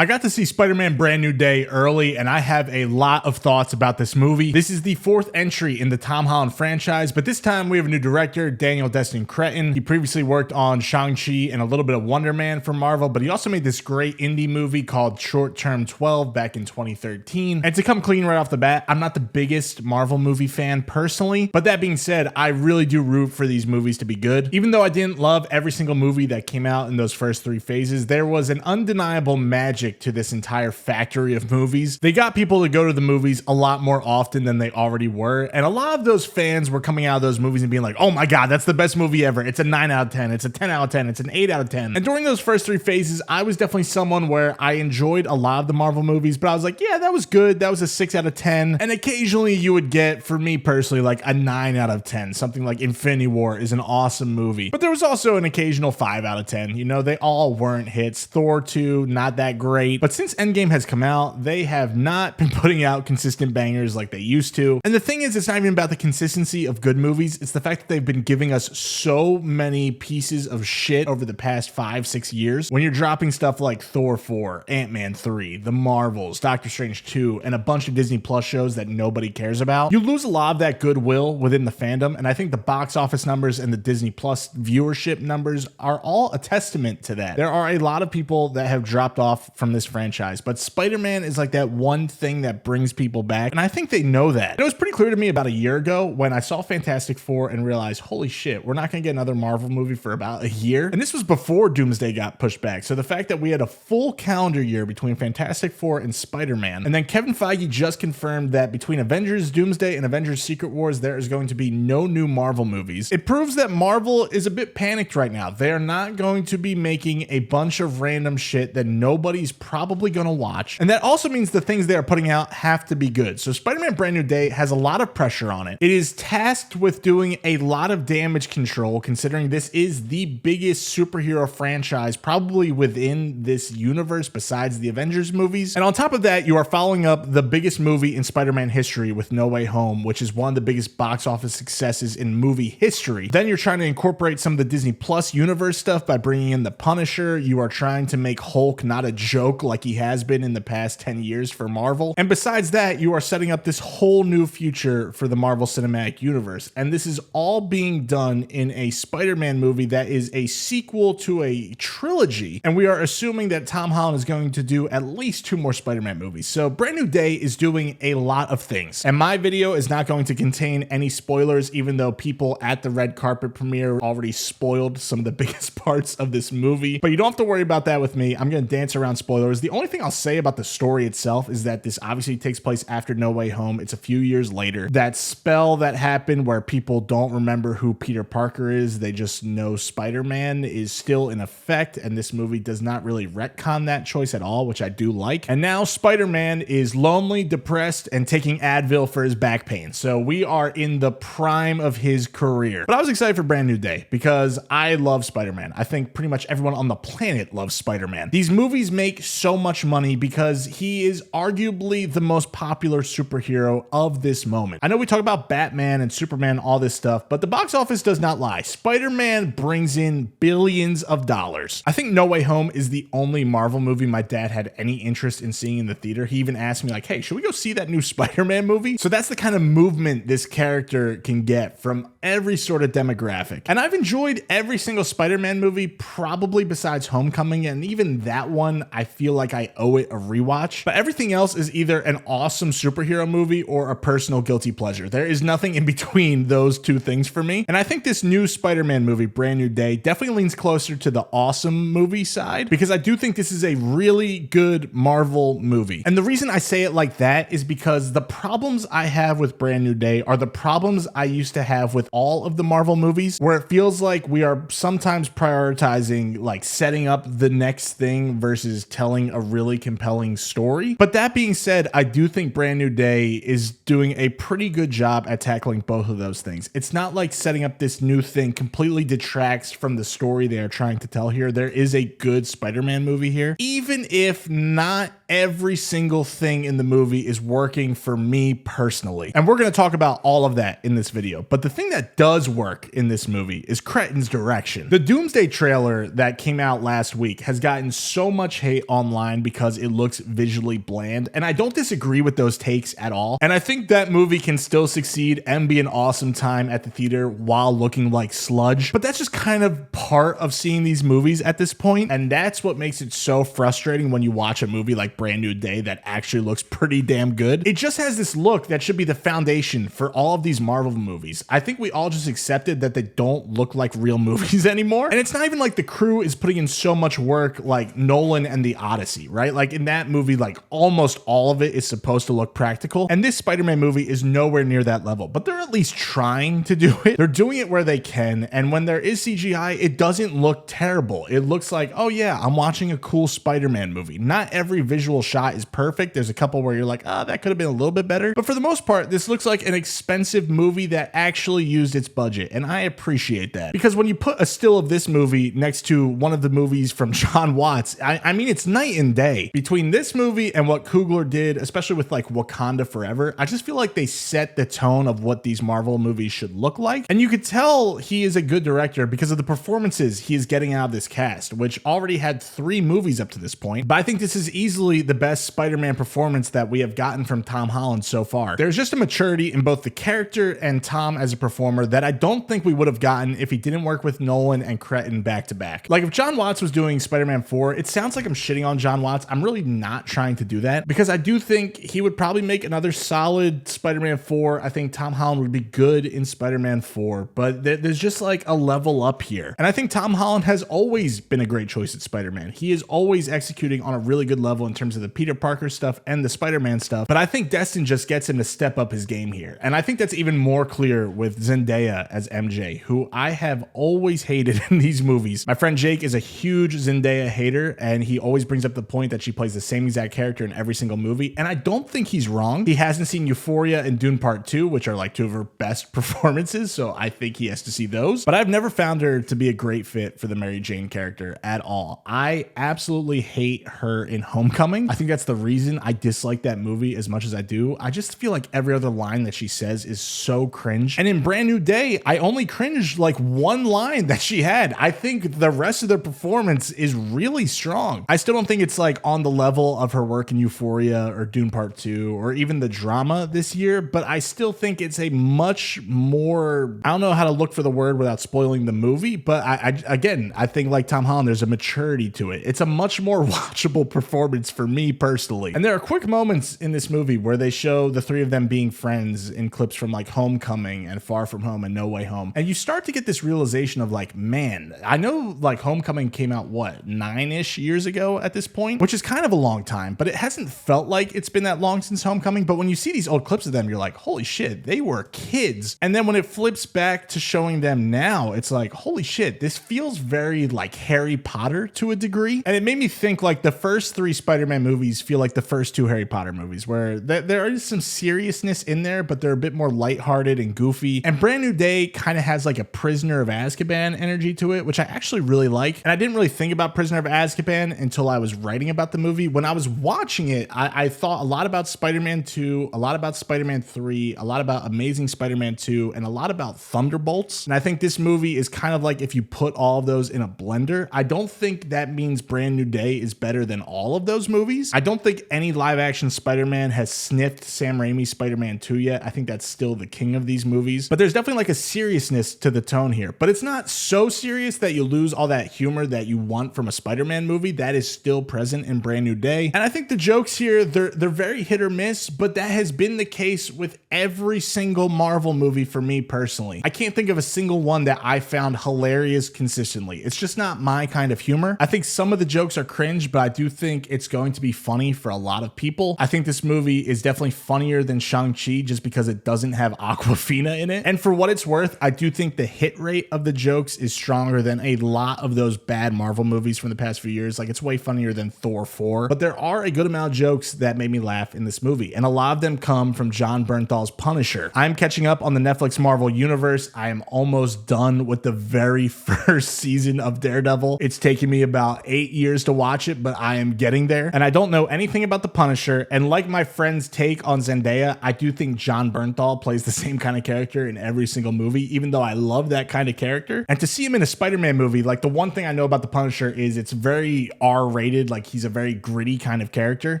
I got to see Spider-Man Brand New Day early, and I have a lot of thoughts about this movie. This is the fourth entry in the Tom Holland franchise, but this time we have a new director, Destin Cretton. He previously worked on Shang-Chi and a little bit of Wonder Man for Marvel, but he also made this great indie movie called Short Term 12 back in 2013. And to come clean right off the bat, I'm not the biggest Marvel movie fan personally, but that being said, I really do root for these movies to be good. Even though I didn't love every single movie that came out in those first three phases, there was an undeniable magic to this entire factory of movies. They got people to go to the movies a lot more often than they already were, and a lot of those fans were coming out of those movies and being like, oh my god, that's the best movie ever. It's a 9 out of 10, it's a 10 out of 10, it's an 8 out of 10. And during those first three phases, I was definitely someone where I enjoyed a lot of the Marvel movies, but I was like, yeah, that was good, that was a 6 out of 10, and occasionally you would get, for me personally, like a 9 out of 10. Something like Infinity War is an awesome movie, but there was also an occasional 5 out of 10. You know, they all weren't hits. Thor 2, not that great, but since Endgame has come out, they have not been putting out consistent bangers like they used to. And the thing is, it's not even about the consistency of good movies, it's the fact that they've been giving us so many pieces of shit over the past 5-6 years. When you're dropping stuff like Thor 4, Ant-Man 3, The Marvels, Doctor Strange 2, and a bunch of Disney Plus shows that nobody cares about, you lose a lot of that goodwill within the fandom, and I think the box office numbers and the Disney Plus viewership numbers are all a testament to that. There are a lot of people that have dropped off from this franchise, but Spider-Man is like that one thing that brings people back, and I think they know that. And it was pretty clear to me about a year ago when I saw Fantastic Four and realized, holy shit, we're not gonna get another Marvel movie for about a year. And this was before Doomsday got pushed back, so the fact that we had a full calendar year between Fantastic Four and Spider-Man, and then Kevin Feige just confirmed that between Avengers Doomsday and Avengers Secret Wars, there is going to be no new Marvel movies. It proves that Marvel is a bit panicked right now. They are not going to be making a bunch of random shit that nobody's probably gonna watch. And that also means the things they are putting out have to be good. So Spider-Man Brand New Day has a lot of pressure on it. It is tasked with doing a lot of damage control, considering this is the biggest superhero franchise probably within this universe besides the Avengers movies. And on top of that, you are following up the biggest movie in Spider-Man history with No Way Home, which is one of the biggest box office successes in movie history. Then you're trying to incorporate some of the Disney Plus universe stuff by bringing in the Punisher. You are trying to make Hulk not a joke like he has been in the past 10 years for Marvel. And besides that, you are setting up this whole new future for the Marvel Cinematic Universe. And this is all being done in a Spider-Man movie that is a sequel to a trilogy. And we are assuming that Tom Holland is going to do at least 2 more Spider-Man movies. So Brand New Day is doing a lot of things. And my video is not going to contain any spoilers, even though people at the red carpet premiere already spoiled some of the biggest parts of this movie. But you don't have to worry about that with me. I'm going to dance around spoilers. The only thing I'll say about the story itself is that this obviously takes place after No Way Home. It's a few years later. That spell that happened where people don't remember who Peter Parker is, they just know Spider-Man, is still in effect, and this movie does not really retcon that choice at all, which I do like. And now Spider-Man is lonely, depressed, and taking Advil for his back pain. So we are in the prime of his career. But I was excited for Brand New Day because I love Spider-Man. I think pretty much everyone on the planet loves Spider-Man. These movies make so much money because he is arguably the most popular superhero of this moment. I know we talk about Batman and Superman, all this stuff, but the box office does not lie. Spider-Man brings in billions of dollars. I think No Way Home is the only Marvel movie my dad had any interest in seeing in the theater. He even asked me like, hey, should we go see that new Spider-Man movie? So that's the kind of movement this character can get from every sort of demographic. And I've enjoyed every single Spider-Man movie, probably besides Homecoming, and even that one, I feel like I owe it a rewatch. But everything else is either an awesome superhero movie or a personal guilty pleasure. There is nothing in between those two things for me. And I think this new Spider-Man movie, Brand New Day, definitely leans closer to the awesome movie side, because I do think this is a really good Marvel movie. And the reason I say it like that is because the problems I have with Brand New Day are the problems I used to have with all of the Marvel movies, where it feels like we are sometimes prioritizing like setting up the next thing versus telling a really compelling story. But that being said, I do think Brand New Day is doing a pretty good job at tackling both of those things. It's not like setting up this new thing completely detracts from the story they are trying to tell here. There is a good Spider-Man movie here, even if not every single thing in the movie is working for me personally. And we're going to talk about all of that in this video. But the thing that does work in this movie is Cretton's direction. The Doomsday trailer that came out last week has gotten so much hate online because it looks visually bland. And I don't disagree with those takes at all. And I think that movie can still succeed and be an awesome time at the theater while looking like sludge. But that's just kind of part of seeing these movies at this point. And that's what makes it so frustrating when you watch a movie like Brand New Day that actually looks pretty damn good. It just has this look that should be the foundation for all of these Marvel movies. I think we all just accepted that they don't look like real movies anymore. And it's not even like the crew is putting in so much work like Nolan and the Odyssey, right? Like in that movie, like almost all of it is supposed to look practical. And this Spider-Man movie is nowhere near that level, but they're at least trying to do it. They're doing it where they can. And when there is CGI, it doesn't look terrible. It looks like, oh yeah, I'm watching a cool Spider-Man movie. Not every visual shot is perfect. There's a couple where you're like, oh, that could have been a little bit better. But for the most part, this looks like an expensive movie that actually used its budget. And I appreciate that, because when you put a still of this movie next to one of the movies from Jon Watts, I mean, it's night and day between this movie and what Coogler did, especially with like Wakanda Forever. I just feel like they set the tone of what these Marvel movies should look like. And you could tell he is a good director because of the performances he is getting out of this cast, which already had 3 movies up to this point. But I think this is easily the best Spider-Man performance that we have gotten from Tom Holland so far. There's just a maturity in both the character and Tom as a performer that I don't think we would have gotten if he didn't work with Nolan and Cretton back to back. Like if Jon Watts was doing Spider-Man 4, it sounds like I'm shitting on Jon Watts. I'm really not trying to do that, because I do think he would probably make another solid Spider-Man 4. I think Tom Holland would be good in Spider-Man 4, but there's just like a level up here. And I think Tom Holland has always been a great choice at Spider-Man. He is always executing on a really good level in terms of the Peter Parker stuff and the Spider-Man stuff. But I think Destin just gets him to step up his game here. And I think that's even more clear with Zendaya as MJ, who I have always hated in these movies. My friend Jake is a huge Zendaya hater, and he always brings up the point that she plays the same exact character in every single movie. And I don't think he's wrong. He hasn't seen Euphoria and Dune Part 2, which are like 2 of her best performances, so I think he has to see those. But I've never found her to be a great fit for the Mary Jane character at all. I absolutely hate her in Homecoming. I think that's the reason I dislike that movie as much as I do. I just feel like every other line that she says is so cringe. And in Brand New Day, I only cringed like one line that she had. I think the rest of the performance is really strong. I still don't think it's like on the level of her work in Euphoria or Dune Part 2 or even the drama this year, but I still think it's a much more, I don't know how to look for the word without spoiling the movie, but I think like Tom Holland, there's a maturity to it. It's a much more watchable performance for me personally. And there are quick moments in this movie where they show the 3 of them being friends in clips from like Homecoming and Far From Home and No Way Home. And you start to get this realization of like, man, I know like Homecoming came out, what, 9-ish years ago at this point, which is kind of a long time, but it hasn't felt like it's been that long since Homecoming. But when you see these old clips of them, you're like, holy shit, they were kids. And then when it flips back to showing them now, it's like, holy shit, this feels very like Harry Potter to a degree. And it made me think like the first 3 Spider-Man movies feel like the first 2 Harry Potter movies, where there is some seriousness in there, but they're a bit more lighthearted and goofy. And Brand New Day kind of has like a Prisoner of Azkaban energy to it, which I actually really like. And I didn't really think about Prisoner of Azkaban until I was writing about the movie. When I was watching it, I thought a lot about Spider-Man 2, a lot about Spider-Man 3, a lot about Amazing Spider-Man 2, and a lot about Thunderbolts. And I think this movie is kind of like if you put all of those in a blender. I don't think that means Brand New Day is better than all of those movies. I don't think any live action Spider-Man has sniffed Sam Raimi's Spider-Man 2 yet. I think that's still the king of these movies. But there's definitely like a seriousness to the tone here. But it's not so serious that you lose all that humor that you want from a Spider-Man movie. That is still present in Brand New Day. And I think the jokes here, they're very hit or miss, but that has been the case with every single Marvel movie for me personally. I can't think of a single one that I found hilarious consistently. It's just not my kind of humor. I think some of the jokes are cringe, but I do think it's going to be funny for a lot of people. I think this movie is definitely funnier than Shang-Chi just because it doesn't have Aquafina in it. And for what it's worth, I do think the hit rate of the jokes is stronger than a lot of those bad Marvel movies from the past few years. Like it's way funnier than Thor 4, but there are a good amount of jokes that made me laugh in this movie. And a lot of them come from Jon Bernthal's Punisher. I'm catching up on the Netflix Marvel universe. I am almost done with the very first season of Daredevil. It's taken me about 8 years to watch it, but I am getting there. And and I don't know anything about the Punisher, and like my friend's take on Zendaya, I do think Jon Bernthal plays the same kind of character in every single movie, even though I love that kind of character. And to see him in a Spider-Man movie, like the one thing I know about the Punisher is it's very R-rated, like he's a very gritty kind of character,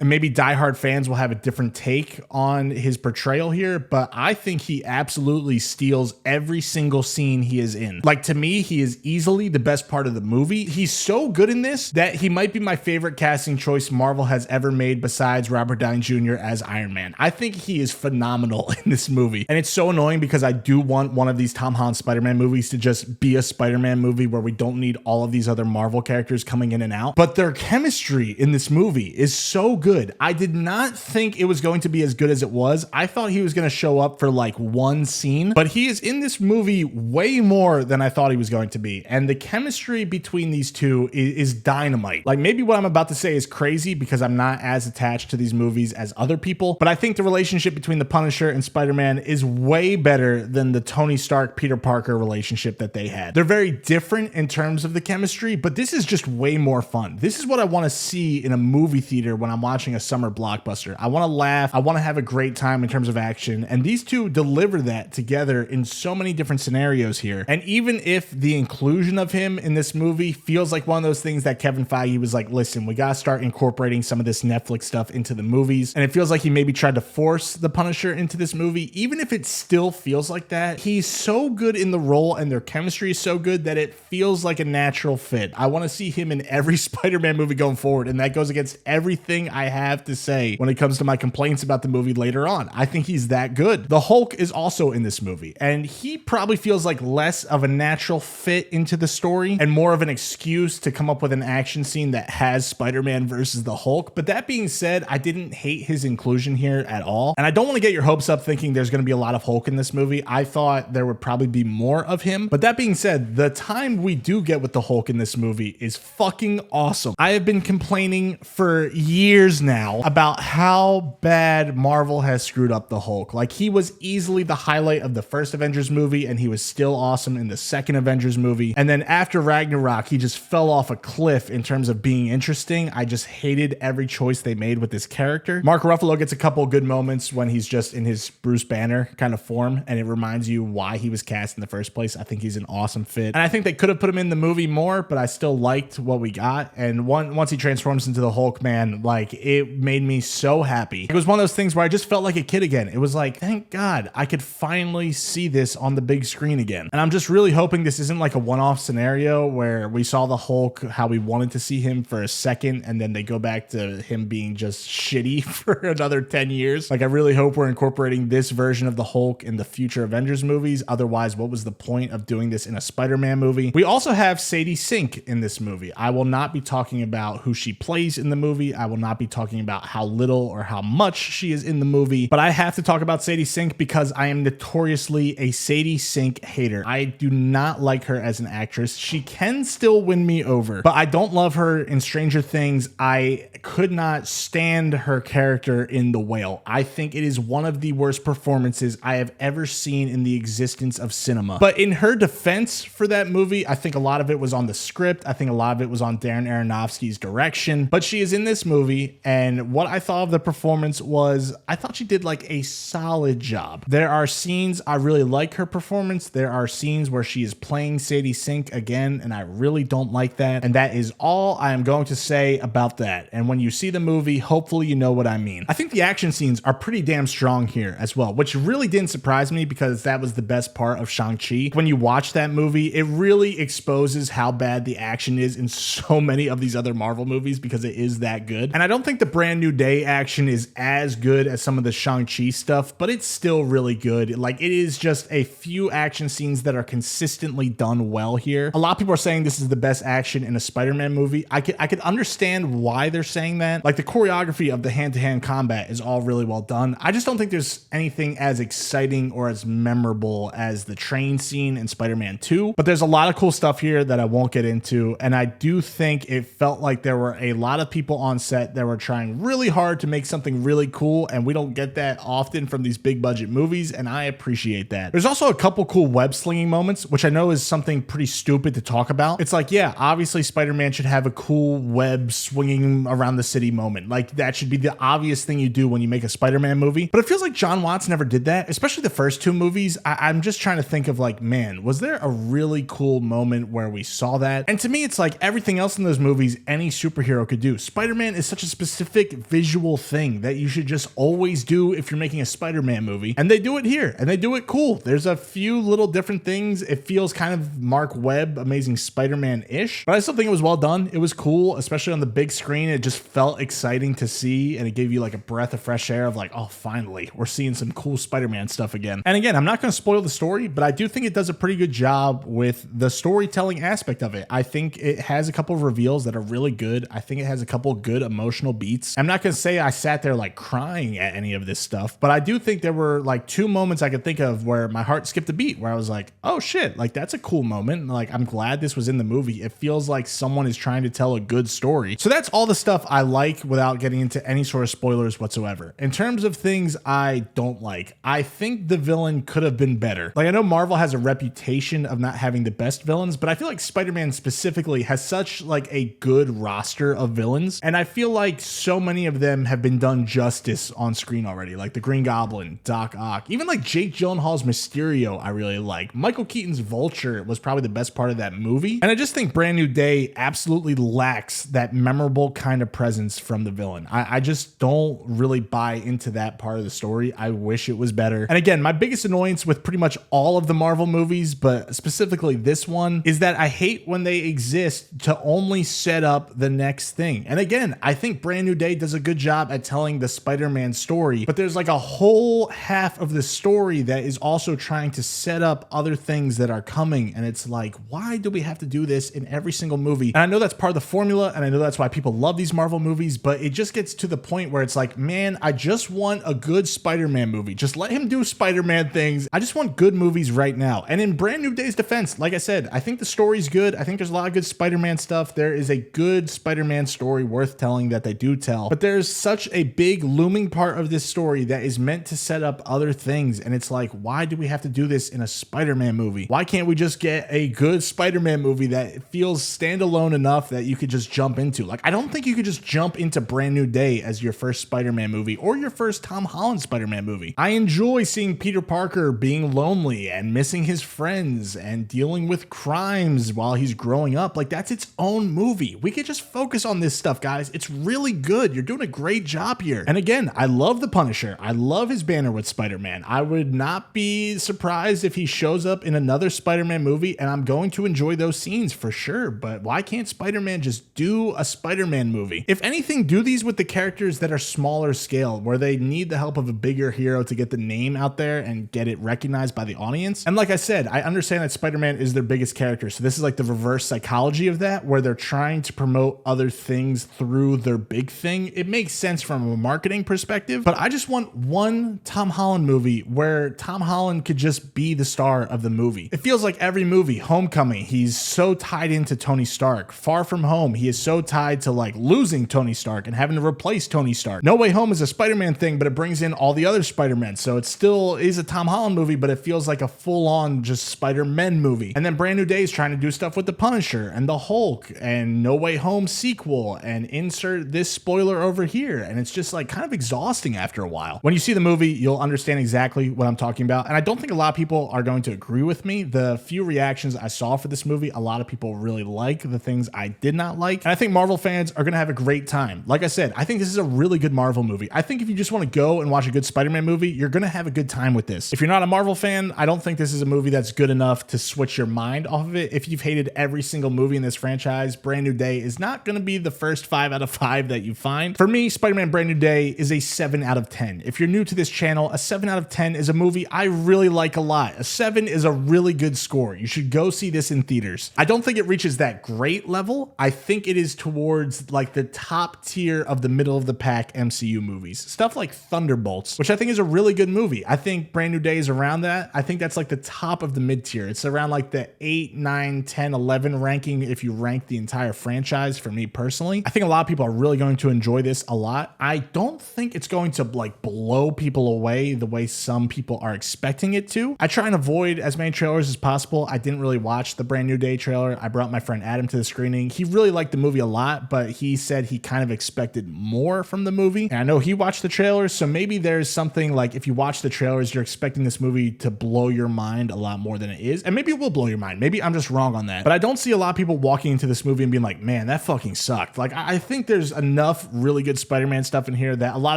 and maybe diehard fans will have a different take on his portrayal here, but I think he absolutely steals every single scene he is in. Like, to me, he is easily the best part of the movie. He's so good in this that he might be my favorite casting choice Marvel has ever made besides Robert Downey Jr. as Iron Man. I think he is phenomenal in this movie, and it's so annoying because I do want one of these Tom Holland Spider-Man movies to just be a Spider-Man movie where we don't need all of these other Marvel characters coming in and out, but their chemistry in this movie is so good. I did not think it was going to be as good as it was. I thought he was going to show up for like one scene, but he is in this movie way more than I thought he was going to be, and the chemistry between these two is dynamite. Like, maybe what I'm about to say is crazy because I'm not as attached to these movies as other people, but I think the relationship between the Punisher and Spider-Man is way better than the Tony Stark Peter Parker relationship that they had. They're very different in terms of the chemistry, but this is just way more fun. This is what I want to see in a movie theater when I'm watching a summer blockbuster. I want to laugh, I want to have a great time in terms of action, and these two deliver that together in so many different scenarios here. And even if the inclusion of him in this movie feels like one of those things that Kevin Feige was like, listen, we gotta start incorporating some of this Netflix stuff into the movies, and it feels like he maybe tried to force the Punisher into this movie, even if it still feels like that, he's so good in the role and their chemistry is so good that it feels like a natural fit. I want to see him in every Spider-Man movie going forward, and that goes against everything I have to say when it comes to my complaints about the movie later on. I think he's that good. The Hulk is also in this movie, and he probably feels like less of a natural fit into the story and more of an excuse to come up with an action scene that has Spider-Man versus the Hulk. But that being said, I didn't hate his inclusion here at all, and I don't want to get your hopes up thinking there's going to be a lot of Hulk in this movie. I thought there would probably be more of him, but that being said, the time we do get with the Hulk in this movie is fucking awesome. I have been complaining for years now about how bad Marvel has screwed up the Hulk. Like, he was easily the highlight of the first Avengers movie, and he was still awesome in the second Avengers movie, and then after Ragnarok, he just fell off a cliff in terms of being interesting. I just hated every choice they made with this character. Mark Ruffalo gets a couple good moments when he's just in his Bruce Banner kind of form, and it reminds you why he was cast in the first place. I think he's an awesome fit, and I think they could have put him in the movie more, but I still liked what we got. And once he transforms into the Hulk, man, like, it made me so happy. It was one of those things where I just felt like a kid again. It was like, thank God I could finally see this on the big screen again. And I'm just really hoping this isn't like a one-off scenario where we saw the Hulk how we wanted to see him for a second, and then they go back to him being just shitty for another 10 years. Like, I really hope we're incorporating this version of the Hulk in the future Avengers movies. Otherwise, what was the point of doing this in a Spider-Man movie? We also have Sadie Sink in this movie. I will not be talking about who she plays in the movie. I will not be talking about how little or how much she is in the movie, but I have to talk about Sadie Sink because I am notoriously a Sadie Sink hater. I do not like her as an actress. She can still win me over, but I don't love her in Stranger Things. I could not stand her character in The Whale. I think it is one of the worst performances I have ever seen in the existence of cinema. But in her defense for that movie, I think a lot of it was on the script. I think a lot of it was on Darren Aronofsky's direction, but she is in this movie, and what I thought of the performance was, I thought she did like a solid job. There are scenes I really like her performance. There are scenes where she is playing Sadie Sink again, and I really don't like that. And that is all I am going to say about that. And when you see the movie, hopefully you know what I mean. I think the action scenes are pretty damn strong here as well, which really didn't surprise me because that was the best part of Shang-Chi. When you watch that movie, it really exposes how bad the action is in so many of these other Marvel movies because it is that good. And I don't think the Brand New Day action is as good as some of the Shang-Chi stuff, but it's still really good. Like, it is just a few action scenes that are consistently done well here. A lot of people are saying this is the best action in a Spider-Man movie. I could understand why they're saying that. Like, the choreography of the hand-to-hand combat is all really well done. I just don't think there's anything as exciting or as memorable as the train scene in Spider-Man 2, but there's a lot of cool stuff here that I won't get into, and I do think it felt like there were a lot of people on set that were trying really hard to make something really cool, and we don't get that often from these big budget movies, and I appreciate that. There's also a couple cool web slinging moments, which I know is something pretty stupid to talk about. It's like, yeah, obviously Spider-Man should have a cool web swinging roam around the city moment. Like, that should be the obvious thing you do when you make a Spider-Man movie. But it feels like Jon Watts never did that, especially the first two movies. I'm just trying to think of like, man, was there a really cool moment where we saw that? And to me, it's like everything else in those movies any superhero could do. Spider-Man is such a specific visual thing that you should just always do if you're making a Spider-Man movie. And they do it here, and they do it cool. There's a few little different things. It feels kind of Mark Webb, Amazing Spider-Man-ish, but I still think it was well done. It was cool, especially on the big screen. It just felt exciting to see, and it gave you like a breath of fresh air of like, oh, finally, we're seeing some cool Spider-Man stuff again. And again, I'm not going to spoil the story, but I do think it does a pretty good job with the storytelling aspect of it. I think it has a couple of reveals that are really good. I think it has a couple of good emotional beats. I'm not going to say I sat there like crying at any of this stuff, but I do think there were like two moments I could think of where my heart skipped a beat, where I was like, oh shit, like that's a cool moment. Like, I'm glad this was in the movie. It feels like someone is trying to tell a good story. So that's all the stuff I like without getting into any sort of spoilers whatsoever. In terms of things I don't like, I think the villain could have been better. Like, I know Marvel has a reputation of not having the best villains, but I feel like Spider-Man specifically has such like a good roster of villains, and I feel like so many of them have been done justice on screen already. Like the Green Goblin, Doc Ock, even like Jake Gyllenhaal's Mysterio I really like. Michael Keaton's Vulture was probably the best part of that movie, and I just think Brand New Day absolutely lacks that memorable kind of presence from the villain. I just don't really buy into that part of the story. I wish it was better. And again, my biggest annoyance with pretty much all of the Marvel movies, but specifically this one, is that I hate when they exist to only set up the next thing. And again, I think Brand New Day does a good job at telling the Spider-Man story, but there's like a whole half of the story that is also trying to set up other things that are coming. And it's like, why do we have to do this in every single movie? And I know that's part of the formula, and I know that's why people love these Marvel movies, but it just gets to the point where it's like, man, I just want a good Spider-Man movie. Just let him do Spider-Man things. I just want good movies right now. And in Brand New Day's defense, like I said, I think the story's good. I think there's a lot of good Spider-Man stuff. There is a good Spider-Man story worth telling that they do tell, but there's such a big looming part of this story that is meant to set up other things. And it's like, why do we have to do this in a Spider-Man movie? Why can't we just get a good Spider-Man movie that feels standalone enough that you could just jump into? Like, I don't think you could just jump into Brand New Day as your first Spider-Man movie or your first Tom Holland Spider-Man movie. I enjoy seeing Peter Parker being lonely and missing his friends and dealing with crimes while he's growing up. Like, that's its own movie. We could just focus on this stuff, guys. It's really good. You're doing a great job here. And again, I love the Punisher. I love his banner with Spider-Man. I would not be surprised if he shows up in another Spider-Man movie, and I'm going to enjoy those scenes for sure. But why can't Spider-Man just do a Spider-Man movie? If anything, do these with the characters that are smaller scale, where they need the help of a bigger hero to get the name out there and get it recognized by the audience. And like I said, I understand that Spider-Man is their biggest character, so this is like the reverse psychology of that, where they're trying to promote other things through their big thing. It makes sense from a marketing perspective, but I just want one Tom Holland movie where Tom Holland could just be the star of the movie. It feels like every movie, Homecoming, he's so tied into Tony Stark. Far From Home, he is so tied to like losing Tony Stark and having to replace Tony Stark. No Way Home is a Spider-Man thing, but it brings in all the other Spider-Men, so it still is a Tom Holland movie, but it feels like a full-on just Spider-Man movie. And then Brand New Day is trying to do stuff with the Punisher and the Hulk and No Way Home sequel and insert this spoiler over here, and it's just like kind of exhausting after a while. When you see the movie, you'll understand exactly what I'm talking about, and I don't think a lot of people are going to agree with me. The few reactions I saw for this movie, a lot of people really like the things I did not like, and I think Marvel fans are gonna have a great time. Like I said, I think this is a really good Marvel movie. I think if you just want to go and watch a good Spider-Man movie, you're gonna have a good time with this. If you're not a Marvel fan, I don't think this is a movie that's good enough to switch your mind off of it. If you've hated every single movie in this franchise, Brand New Day is not gonna be the first 5 out of 5 that you find. For me, Spider-Man Brand New Day is a 7 out of 10. If you're new to this channel, a 7 out of 10 is a movie I really like a lot. A 7 is a really good score. You should go see this in theaters. I don't think it reaches that great level. I think it is towards like the top tier of the middle of the pack MCU movies. Stuff like Thunderbolts, which I think is a really good movie. I think Brand New Day is around that. I think that's like the top of the mid tier. It's around like the 8, 9, 10, 11 ranking if you rank the entire franchise for me personally. I think a lot of people are really going to enjoy this a lot. I don't think it's going to like blow people away the way some people are expecting it to. I try and avoid as many trailers as possible. I didn't really watch the Brand New Day trailer. I brought my friend Adam to the screening. He really liked the movie a lot, but he he said he kind of expected more from the movie. And I know he watched the trailers, so maybe there's something like if you watch the trailers, you're expecting this movie to blow your mind a lot more than it is. And maybe it will blow your mind. Maybe I'm just wrong on that. But I don't see a lot of people walking into this movie and being like, man, that fucking sucked. Like, I think there's enough really good Spider-Man stuff in here that a lot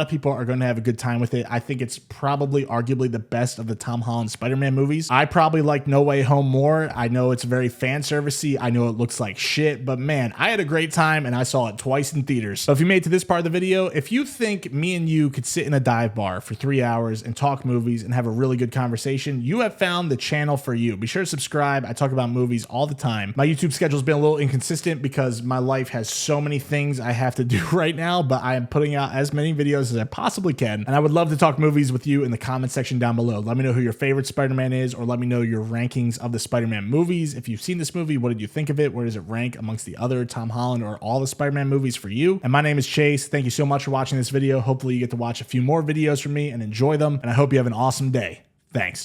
of people are going to have a good time with it. I think it's probably arguably the best of the Tom Holland Spider-Man movies. I probably like No Way Home more. I know it's very fan servicey. I know it looks like shit, but man, I had a great time and I saw it twice in theaters. So if you made it to this part of the video, if you think me and you could sit in a dive bar for 3 hours and talk movies and have a really good conversation, you have found the channel for you. Be sure to subscribe. I talk about movies all the time. My YouTube schedule's been a little inconsistent because my life has so many things I have to do right now, but I am putting out as many videos as I possibly can. And I would love to talk movies with you in the comment section down below. Let me know who your favorite Spider-Man is, or let me know your rankings of the Spider-Man movies. If you've seen this movie, what did you think of it? Where does it rank amongst the other Tom Holland or all the Spider-Man movies for you? And my name is Chase. Thank you so much for watching this video. Hopefully you get to watch a few more videos from me and enjoy them. And I hope you have an awesome day. Thanks.